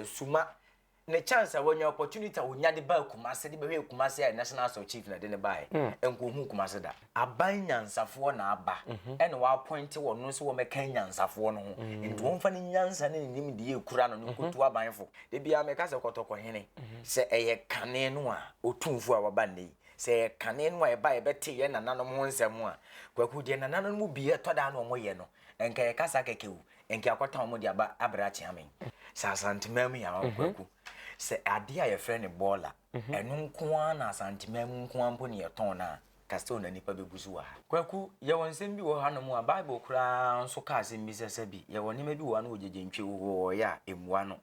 Suma ne chance when your opportunity wonya de ba Kumasi de be Kumasi a national house of chief na de ne bae enko hu Kumasi da aban nyansafo na aba ene wa appoint wo no so wo meka nyansafo no ho nti won fa ne nyansa ne nim de ekura no nkoto abanfo de bia meka se kotoko hene se eye kane no a otumfu a waba nei se kane no a eba ebete ye nananom ho nsem a kwaku de nananom mu bia toda na omoye no enka ye kasa kekewu enka akota omo de aba abrachi amen sa santimam ya kwaku se ade a ye frɛ ne baller enu nko na santimam nko ampo ne yeton na kasto na nipa begusu wa kwaku ye wonsem bi wo hanom a bible kura nso ka asem bi sese bi ye wonema bi wo na ojeje ntwe wo ya emua no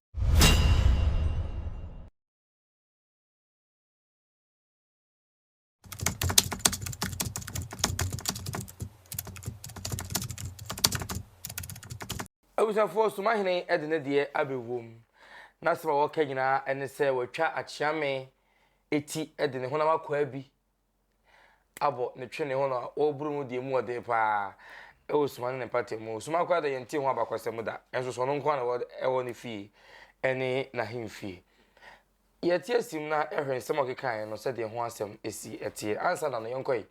Abusa for Sumamanhene edene de abewom na sema wo kanyina ene se watwa achiame eti edene ho na makwa bi abo ne twe ne ho na oburu mu de mu ode pa e wo Sumamanhene party mu Sumakwa da yenti ho abakwasem da enso so no nko na ewo ne fie ene na himfie yeti asim na ehwen sema kekan no se de ho asem esi etie ansa na no yonkoi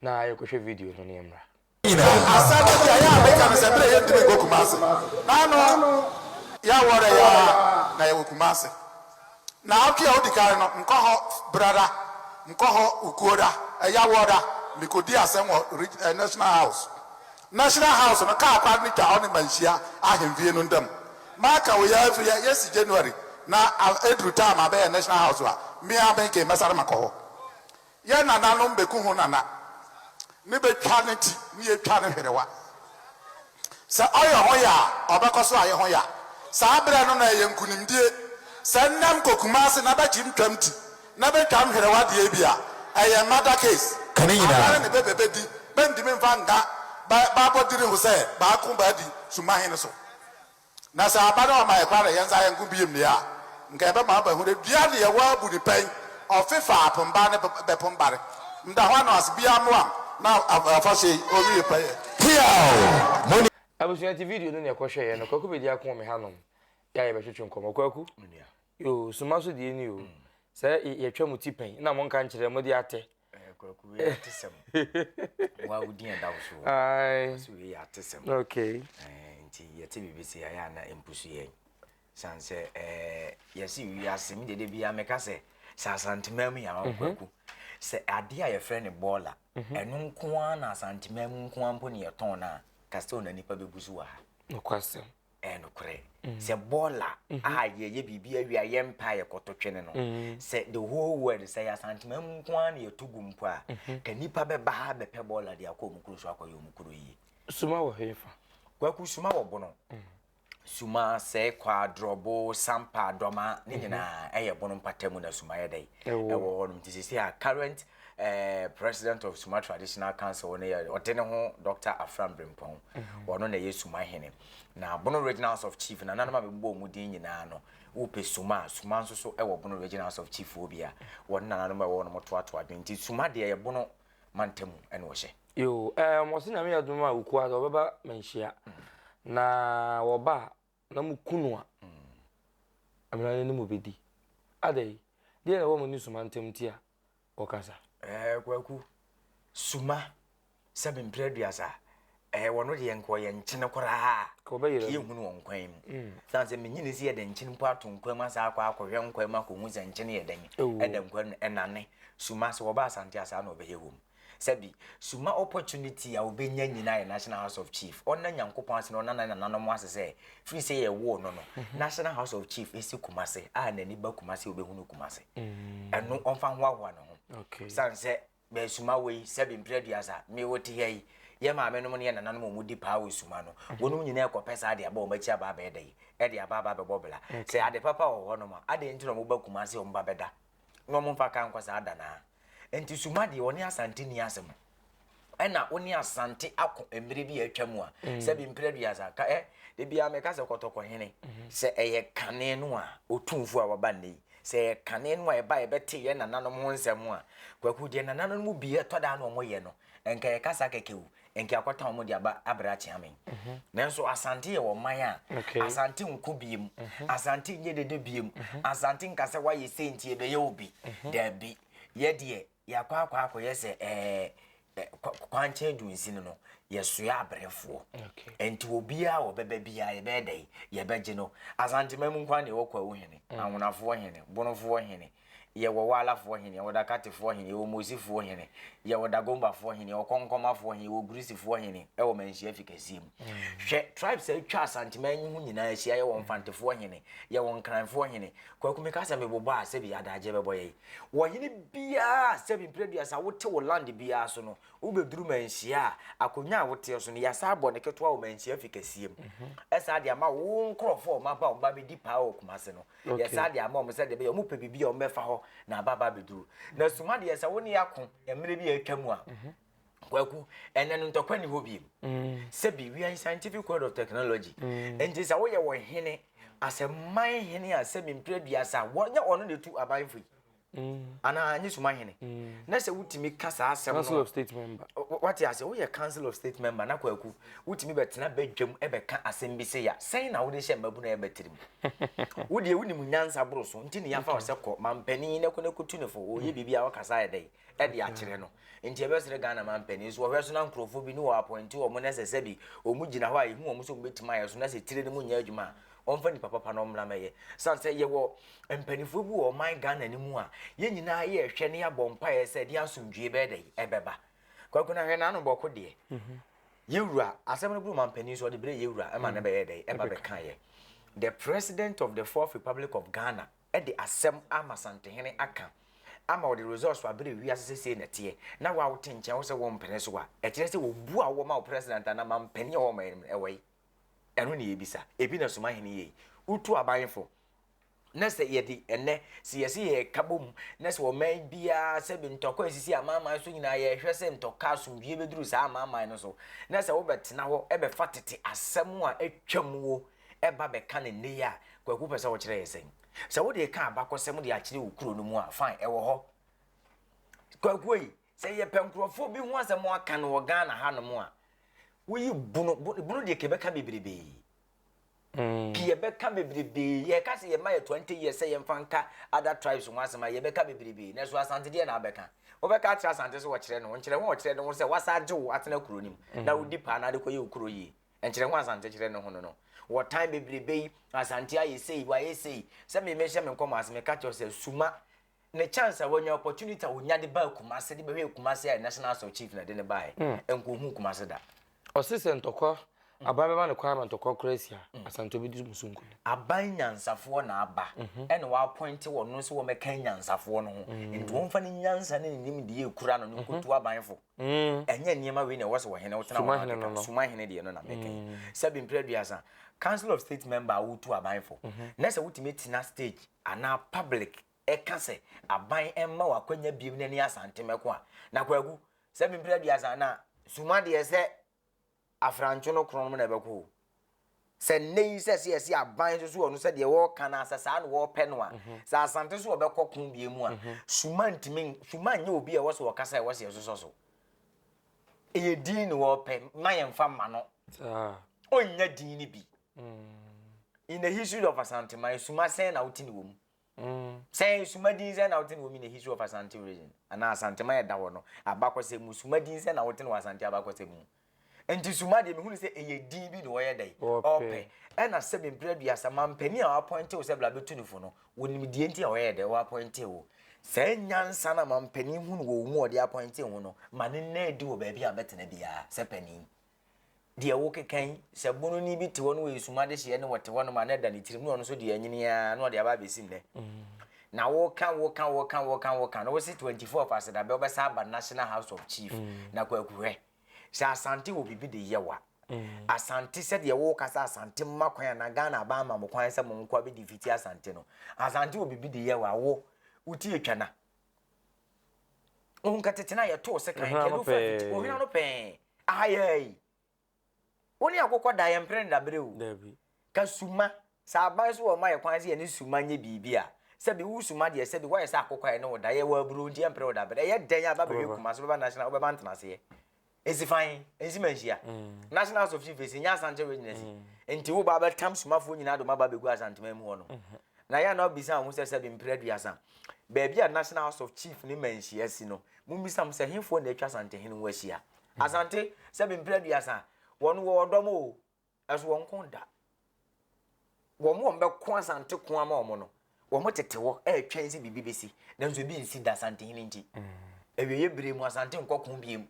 na yekohwe video no ne emra Asante ya make am say play yendime go Kumasi. Nanu ya wore ya na ya Kumasi. Na okia odikare no nko ho brother, nko ho ukuoda, ya woda mikodi asem National House. National House no ka akwa ni twa oni manhia ahemfie no ndam. Maka we ya yes January na edru time abe National House wa me abenke mesare makoho. Ye nana no mbeku hu nana. Ni be twaneti ni ye twane hwerewa sa oyo hoya obekoso aye hoya sa abere no na ye nkunimdie sa nnam Kumasi na ba jimtwamti na be twam hwerewa de bia aye mother case kanina ne bebebe di bendi me mfanga ba bodiri ho se ba ku ba di Sumamanhene so na sa abana o ma ye kware yenza ye nku biem ne ya nka be ma ba hu de bia de ye wa bu ni pen ofefa apomba ne bepombare nda ho na asbia moa now afase ori play here abusuya ti video no ne ekohwe ye no kwaku be dia ko me hanom ya ye be twetwe nkomo kwaku yo sumaso die ni o se ye twam ti pen na mo nka nkire mo di ate kwaku ye atesem wa udi enda wo ai so ye atesem okay nti ye te bibisi ya na empusu ye sanse ye si wi asem de bia meka se sa santimam ya kwaku se ade a ye frɛ ne baller enu nko na santimam nko ampo ne yeton na kasto na nipa begusu wa no kwasem no kure se baller a ye bibi awia ye mpa ye kototwene no se the whole world say ya santimam nko na yetugu mpo a ka nipa be ba be pe baller de akọ mukuru so akọ yo mukuru yi suma wo hefa kwaku suma wo bono suma se kwadrobo sampa doma ni nyina eye bono mpatamu na suma ye dai ewo honum tisisi a current president of Suma Traditional Council one ye odene ho Dr. Afram Brempon wono na ye Sumamanhene na bono regional house of chief na nanama be bo mu din nyina no wo pe suma nso so ewo bono regional house of chief obia wono na nanama wo no moto ato adwenti suma de ye bono mantamu ene wo hye yo mo se na me aduma ukua do beba manhia na woba na mukunu a amrane ne mobedi adai die na wo mo ni suma ntemtia okasa kwaku suma sabin preduasa wono de yenko ye nkyene kora ko be yire ye hunu won kwan mu sanse menyine si ye de nkyene po aton kwan ma sa akwa akwa hwe nkwan ma ko hu se nkyene ye den edam kwan enane suma se wo ba asante asa na obeye wom sabi suma opportunity a obenya nyina ye National House of Chief onna nyankopon ase no na nanom ase se free say ye wo no National House of Chief esi Kumasi a na ni ba Kumasi obehunu Kumasi eno onfa hwa no ho okay sanse be suma we sabi preduasa me wote hei ye ma me no ne nanom mu di pa we suma no wonu nyina ekopesa de aba o machi aba ba edai e de aba be bobla se ade papa wo ho no ma ade ntino mo ba Kumasi o mba beda no mo mfa kan kwasa ada na enti suma de oni asante ni asem ena oni asante akọ emire bi atwamu a sabi preduasa ka de bia me ka se kotoko hene se eye kane no a otumfu a waba nei se kane no a eba ebete ye nananom ho nsem a kwaku de nananom mu bi etoda na omo ye no enka ye kasa kekewu enke akwata omo de aba abra chiamen nanso asante ye wo man a asante nko biem asante nye dede biem asante nkase wa ye senti e be ye obi da bi ye de yakwa ye se kwanche dunsi no yeso ya abrefo enti obi a obeba bia ye be dai ye beje no asante mamu nkwa ne wo kwa wo hene anwonafo hene bonofo hene ye wo walafo hene ye wo dakatefo hene ye wo mosifo hene ye wo dagombafo hene ye wo konkomafo hene ye wo grisifo hene e wo manhia efikasim hwe tribes e twa santimanyu hu nyina ahia ye wo mfantefo hene ye wo nkranfo hene kwakumeka se mebobo a se bi adaje bebo ye wo hene bia se bi preduasa wote wo land bia so no wo beduru manhia akonya a wote so no ya sa abo ne keto a wo manhia efikasim esa de ama wo nkrofo ma ba wo ba be dipa o Kumasi no ya sa de ama o se de be yo mu pe bibia o mefa ho na baba beduru na suma de yesa woni yakon emre bi atwamu a kwaku enen ntokwa ni hobi se bi we are scientific world of technology enti sa wo ye wo hene asemman hene a se bi mpreduasa wonya ono de tu aban fui ana anyi Sumamanhene na se wutimi kasa asem no council of state member what you say wo ye council of state member na kwaku wutimi betena badwam ebeka asem bi se ya sen na wo de hye mabu na ebetirim wo de wuni munyansa boro so nti ne yafa wo se ko mampani na kone kutu ne fo wo ye bibia wo kasa ya dai e de akire no nti ebesere Ghana mampani so wo hweso na nkrofo bi ni wo appoint wo mo na se bi o mu gina ho a ehu wo mo so betima ya so na se tire ne mu nya adwuma onfa ni papa no mra meye sanse ye wo empanifo bu wo man Ghana ni mu a ye nyina ye hwe ne ya bompa ye se de asomdwe be dai ebeba kwakuna hwe na no boko de yewura asem no bu mampani so de bre yewura e ma na be ye dai eba be kan ye the president of the Fourth Republic of Ghana e de asem Amasantehene aka ama wo the resource wa bre wi asese na tie na wa wo tenchen wo se wo mpene so wa e kire se wo bu a wo ma president na mampani wo ma e eno ne yebisa ebi na Sumamanhene ye utu abanfo na se yedi enne se yesi ye kabom na se wo man bia se bi ntokwa sisi amama so nyina ye hwe se ntoka asomdie beduru sa amama no so na se wo betena ho ebe fatete asem a atwam wo eba be ka ne ya kwaku pese wo kire yesen se wo de ka abakosem de akire ukuro no mu a fine e wo ho kwaku yi se ye penkrofo bi ho asem aka no wo Ghana ha no mu a we bunu de kebeka bebrebe kebeka bebrebe ye ka se ye ma 20 years say ye mfanka other tribes won asema ye beka bebrebe na so Asante de na beka wo beka tra Asante so wo kire no wo kire no se wasaje wo atena kuro nim na wo dipa na de koye ukuro yi enkire wo Asante kire no hono no wo time bebrebe Asante aye sei wa ye sei se me me hye me nkomo aseme ka cho se suma ne chance wonya opportunity wonya de ba Kumasi de be Kumasi a national so chief na de ne bae enko hu Kumasi da osise ntokwa ababa ne kwa ntokwa krasia Asante obi musunku aban nyansafo na aba ene wa appoint wo no so wo meka nyansafo no ho enti won fa ne nyansa ne nim de ekura no nkotu abanfo enye niema we ne wo so wo hene wo tena wo Sumamanhene de no na meka sabi mpreduasa council of state member wutu abanfo na se wutime tina stage ana public ekase aban emma wakwanya biem ne Asante meko a na kwagu sabi mpreduasa na Suma de se afrancho no krono na beko se nei se yesi aban so no se de wo kana asasa na wo pe no a sa Asante so obekọ kun bie mu a Suma ntimi Suma nya obi e wo so kasa e wo se so e din no wo pe mayemfa ma no onya din ni bi in the history of Asante my Suma sen na wotini wo mu say Suma din sen na wotini wo mu in the history of Asante region ana Asante ma da wo no abakose mu Suma din sen na wotini wo Asante abakose mu enti Suma de me hu se eye din bi no wo ye dai ope e na se be mpreduasa mampani a appoint wo se bla betu ni fo no wonim die enti a wo ye dai wo appoint wo se nyansa na mampani hu no wo mu o de appoint wo no ma ne na edi wo ba bia betena bia se pani de wo kekan se bono ni bi te wo no we Suma de hye ne wote wo no ma na da ni tirim no so de anyini ya no de aba besim ne na wo kan no wo se 24 of us da be obesa aba National House of Chief na kwakuhwe se Asante wo bibi de yewa Asante se de wo kasa Asante makwan na Ghana ba ma mo kwan se mo nkwa be defeat Asante no Asante wo bibi de yewa wo uti etwana on katetena ye to se kan ke do fa o hina no pen ayai woni akokọ da ye mpre nda brewu David ka Suma sa aban so wo ma ye kwan se ye ni Suma nye bibia se bi wu Suma de se bi wo ye sa akokọ ye no da ye wa buru ndi mpre wo da bre ye den aba be Kumasi be National wo be bantana se ye Esi fine, esi menhia. National House of Chiefs nya Asante Regions. Enti wo ba betam somafo nyina do maba begu Asante mamu ho no. Na ya na obisa ho se bi mpreduasa. Ba bia National House of Chief ni menhia si no. Mumbisa mse hemfo na atwa Asante hene wo ahia. Asante se bi mpreduasa. Won wo dom o. Eso won konda. Wo mo mbeko Asante ko ama omo no. Wo mo tete wo atwa nsi bibibesi. Na nso bi nsi da Asante hene nti. Ewiye bire mu Asante nkokon biem.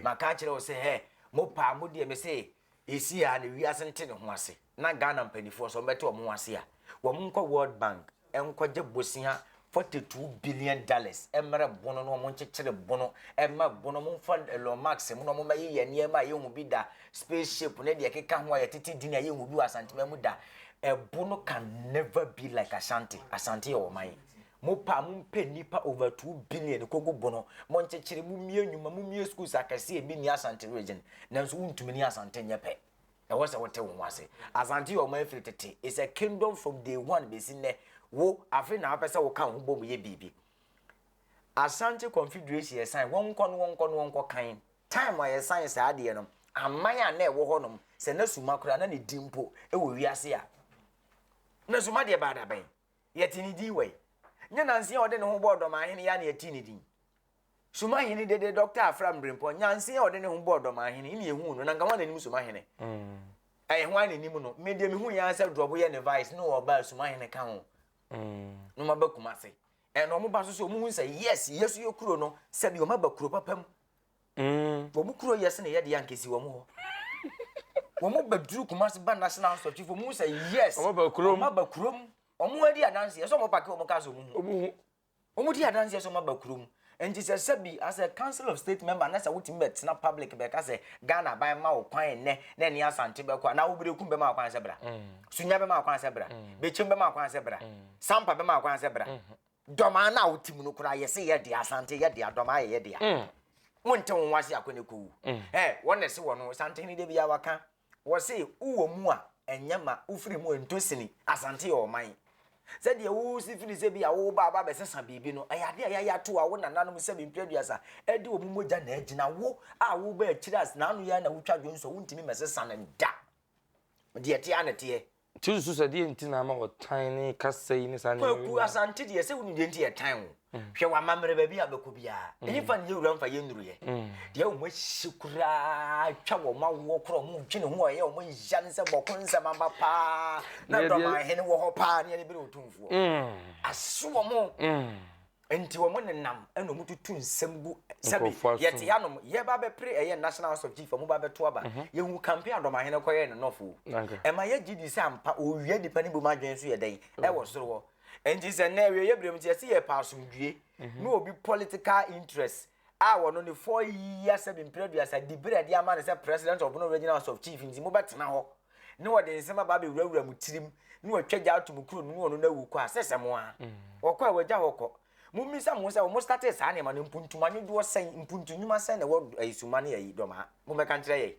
Maka kire wo se he mo pa mo de me se esi ya na wi asente ne ho ase. Na Ghana mpanifo so mbete omo ase a. Wo mo nkọ World Bank enkoje bosia $42 billion emre bono no mo nchekere bono emma bono mo fa Elon Musk mo no mo maye ye niema ye hu bi da spaceship ne de keka ho ya titi din ye hu bi Asante mamu da bono can never be like Asante o mai mo pa mo pe nipa over 2 billion kogo bono mo nchekere mu mie nyuma mu mie schools akase e bi ni Asante region nanso untumi ni Asante nyepe e wo se wote wo ase Asante o mai fitete is a kingdom from day one be sinne wo afi na apese wo kan ho bom ye bibi Asante confederation ye sign won kon kan time wa ye sign sa ade no aman a na e wo honom se na suma kura na ne dimpo e wo wiase a na suma de ba da ben ye tini di we nya nanse ode ne ho bodo ma hene ya na ye tini di suma hene de doctor afram brempo nyanse ode ne ho bodo ma hene ni ehu no na nka wana nim suma hene ho ana nim no me de me hu ya se drop ye ne vice no oba suma hene kan ho no maba Kumasi no mo ba so mo hu say yes yesu yokuro no se bi o maba kuro papam wo mo kuro yes na ye de yankesi wo mo ho wo mo baduru Kumasi ba National House of Chiefs mo say yes o maba kuro o mo adi adanse yeso mo pake o mo ka so mo hu o mo di adanse yeso maba kuro and it says be as a council of state member na say wotimi bet na public be ka say Ghana ban ma wo kwan ne na ni Asante be kwa na wo berekum be ma kwan se bra sunya be ma kwan se bra be chim be ma kwan se bra sampa be ma kwan se bra doma na wotimi no kura ye se ye de Asante ye de adoma ye de a wonte won wase akone ko won se wono Asante ni de bia waka wo se uwo mu a enyama ufiri mu entosini Asante o man said ye wo si fini se bia wo ba be sesa bibi no ayade ya to a wo nananom se bi mpreduasa edi wo moja na agina wo a wo ba akiras na anu ya na wotwa dwonso wontimi mesesa na da de tie anete Tusu se die ntina ma wo tiny kasai ni sa na ku Asante de se wonu de ntie tan wo hwe wa mamre ba bia beko bia efa ne wura mfa ye nduru ye de wo mo shikura twa wo ma wo kro mo twene ho ye wo mo janse bokonse mamba pa na do ma hene wo ho pa ne bi otumfuo aso wo mo enti wo mo nenam eno mo tutu nsembu sabi yete yanom ye ba be pre eye National House of Chiefs mo ba be to aba ye hu campaign do ma hene koye ne nofo e ma ye gidi se ampa o wie dipa ni bu ma dwen so ye den e wo soro wo enti se na we ye brem ti se ye pa asomdue no obi political interest a wono ne 4 years be mpreduasa dibere de ama ne se president of no regional House of Chiefs nti mo betena ho ne wo de nsema ba be wurawura mu tirim ne wo twagya atum kuro no wono na wu ko asese mo a wo kwa wagya hokọ mumisa mo se mo start sa na ma ne mpuntuma ne do sen mpuntunuma sen na wo ayisuma ne ayi do ma mo me kan kire ye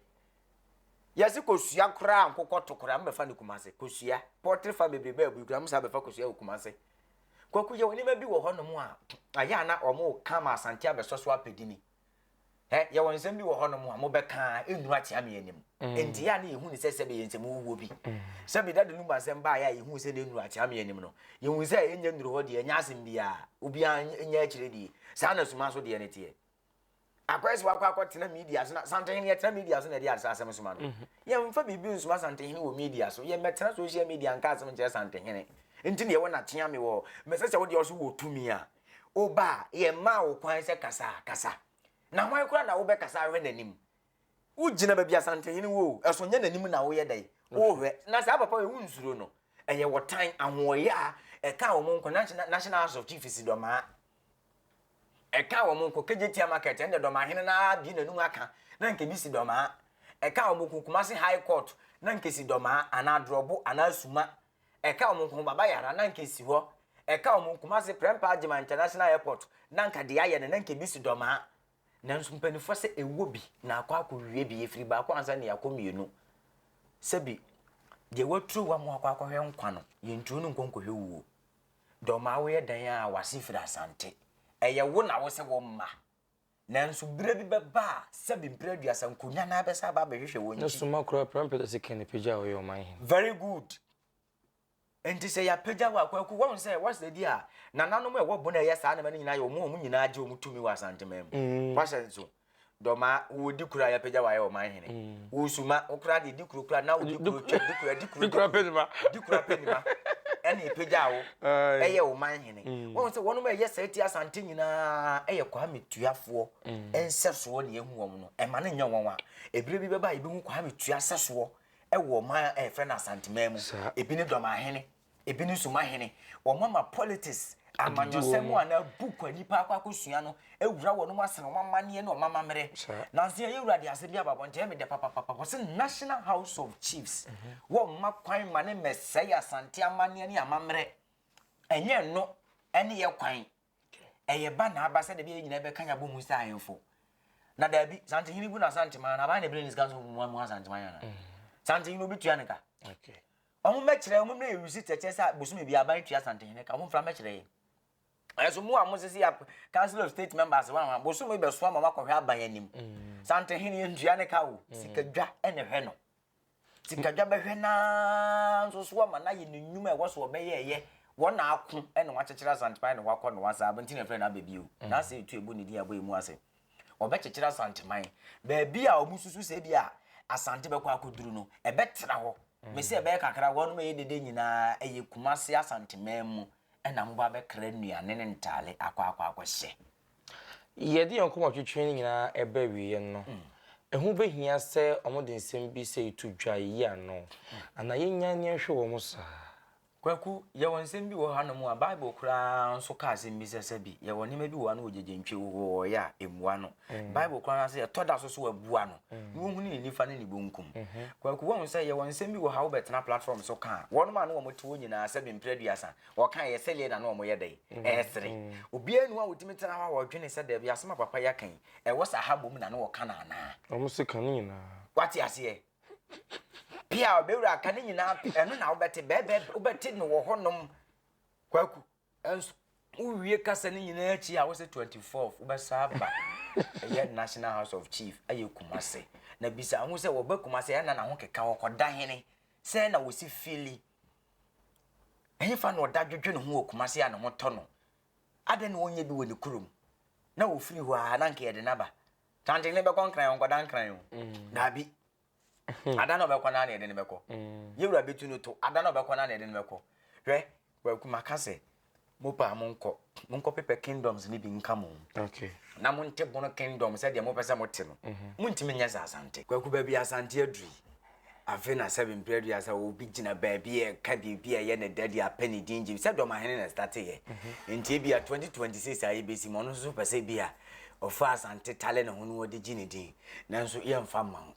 yesi kosua kra nkokọ tokora mbefa ne Kumasi kosua poultry farm bebrebe abugura mo sa befa kosua Kumasi kwaku ye woni ma bi wo hono mo a aya na omo kama Asante abesoso apedini ye won nsem bi wo hono mo a mo beka enuru atia me anim enti ya na yehu ni sese be yensem wo bi se bi dadu numba sem ba ya yehu se na enuru atia me anim no yehu se enya nuru ho de enya asem bia obi anya akire di sa na suma so de ne tie akwesi wakwa tena media so na Asante hene tena media so na de asem suma no ye mfa bibi nsuma Asante hene wo media so ye metena social media nka asem nche Asante hene enti ne wo na tia me wo mesese wo de so wo tumi a oba ye ma wo kwan se kasa na hwan kura na wo be kasa hwe nanim wo gina ba bia Asante hene wo eso nya nanim na wo ye dai wo hwe na sa papa we unsuro no eye wo tan ahoye a e ka wo monko National House of Chiefs do ma e ka wo monko kejetia market ende do ma hene na bi nanum aka na nke bi si do ma e ka wo monko Kumasi High Court na nke si do ma ana drobo ana suma e ka wo monko baba yara na nke si ho e ka wo monko Kumasi Prempa Agima International Airport na nka de aye na nke bi si do ma nanso mpanifo se ewo bi na akwa wie bi efiri ba akwa ansa ne yakomienu sebi de watru wa mo akwa hwe nkwa no yentu no nkonkohwe wuo do ma wo ye dan a wase firi Asante eye wo na wo se wo mma nanso bere bi beba sebi mpre duasa nkonya na abesa ba behwehwe wonchi no suma kro prempede se ken pagya wo man hin very good enti say ya pagya wa kwaku won say what's the deal nananom e wo bo na ye saa na ma nyina ye omo nyina age omo tumi wa santemam kwase so doma wo dikura ya pagya wa ye o man hin wo suma okura de dikura na wo dikura penima ene pagya wo eye o man hin won say wonom e ye sati asante nyina eye kwa metuafo enseso ne ehu wom no e ma ne nya wonwa ebire bi beba ebi hu kwa metuaseso e wo man e fe na asante mamu ebi ne doma hene ebi ne Sumamanhene wo mama politics amanyosemu ana buku nipa akosua no ewura wo no masene mamane ne o mamamere nanse ye ewura de ase bia babonte me de papa se National House of Chiefs wo ma kwan mane mesai asante amane ne amamere enye no ene ye kwan eye ba na aba se de bia nyina be kanya bo mu sa ayemfo na da bi sante hini bu na sante man na ba na brain is ganso mu asante man yana sante hini obi tua ne ka okay omo mekire omo na ewusi teche sa bosume bi aban tua sante hini ka omo fra mekire eso mu amosisi ya council of state members wan bosume be so mama kohwe aban anim sante hini ndua ne ka wo sikadwa ene hwe no sikadwa be hwe na so so ma na ye nnwuma e wo so obeye wona ako ene wa chechira sante pan ne wakọ no wasa abenti na fre na bebi o na se etu ebu ne dia boy mu ase obechechira sante man bebi a omususu se bia asante be kwa akoduru no ebetra ho me se ebe kakra wonu me yedede nyina eye Kumasi asante memu ena mo ba be kra nuane ne ntale akwa hye yedi yonkoma twetwe nyina ebe wiye no ehu behia se omode nsem bi se itudwa yi ano ana yenya ne hwe wo mo sa kwaku ye won nsem bi wo hanom a Bible kura nso ka asem bi sese bi ye won nema bi wo na ojeje ntwe wo ya emua no Bible kura na se ye toda so wabua no wo hu ni nifa ne ni bonkum kwaku won se ye won nsem bi wo ha wo betena platform so ka won ma no wo mote wo nyina se bi mpreduasa wo kan ye sele na no wo ye dai esre obi anu a wotimi tena ha wo dwene se da bi asema papa ya kan e wo sa ha bom na no wo kana na o mo se kan nyina wati ase pia obewura kan nyina eno na obete bebe obete no wo honom kwaku enso uwie kasa ni nyina achi a wo se 24th ubesa ba ye National House of Chief aye Kumasi na bisa hu se wo ba Kumasi ya na ho keka wo koda hene se na wo si fili enye fa no dadwedwe no ho wo Kumasi ya na ho to no ade no wonye bi wo ne kurum na wo firi ho a na nke ye de naba tante ne be konkran wo koda nkran na bi ada no be kwa na ede ne beko yewura betu no to ada no be kwa na ede ne beko hwe kwaku makase mopa monko pepe kingdoms ni bi nka mo okay na monte bono kingdom se de mo pese mo te no montimi nya za asante kwaku ba bi asante aduri afi na 7 period asa obi gina ba bi e ka bi ye ne daddy apani dinji se do ma hene na start ye nti bi a 2026 ayi besi mo no so pese bi a ofa asante tale na hono odi gini din nanso ye mfa man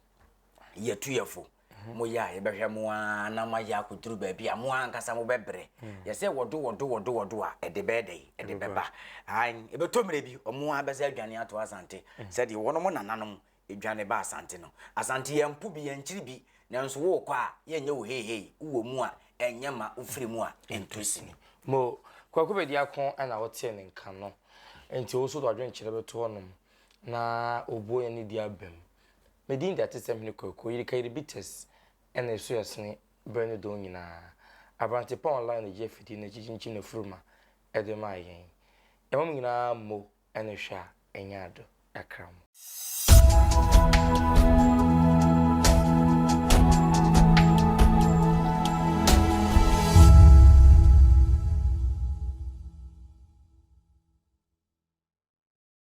yetu yefo mo ya ye behwe mo na ma ya kuduru ba bi a mo ankasa mo bebre ye se wodo a ede beba an e betomre bi omo abeza adwane ato asante se de wono mo nananom edwane ba asante no asante ye mpu bi ye nchiri bi nanso wo kwa ye nya wo hehe wo mu a enye ma ofiri mu a entosini mo kwaku be dia kon ana wote ne nka no enti wo so do adwen kire beto onom na obo ye ne dia bem medin that is something kwaku yiri kai bites ena so yasne brand do nyina abante pa online je fiti na chinchin na furuma edema yen yamam nyina mo ena hwa enyado akram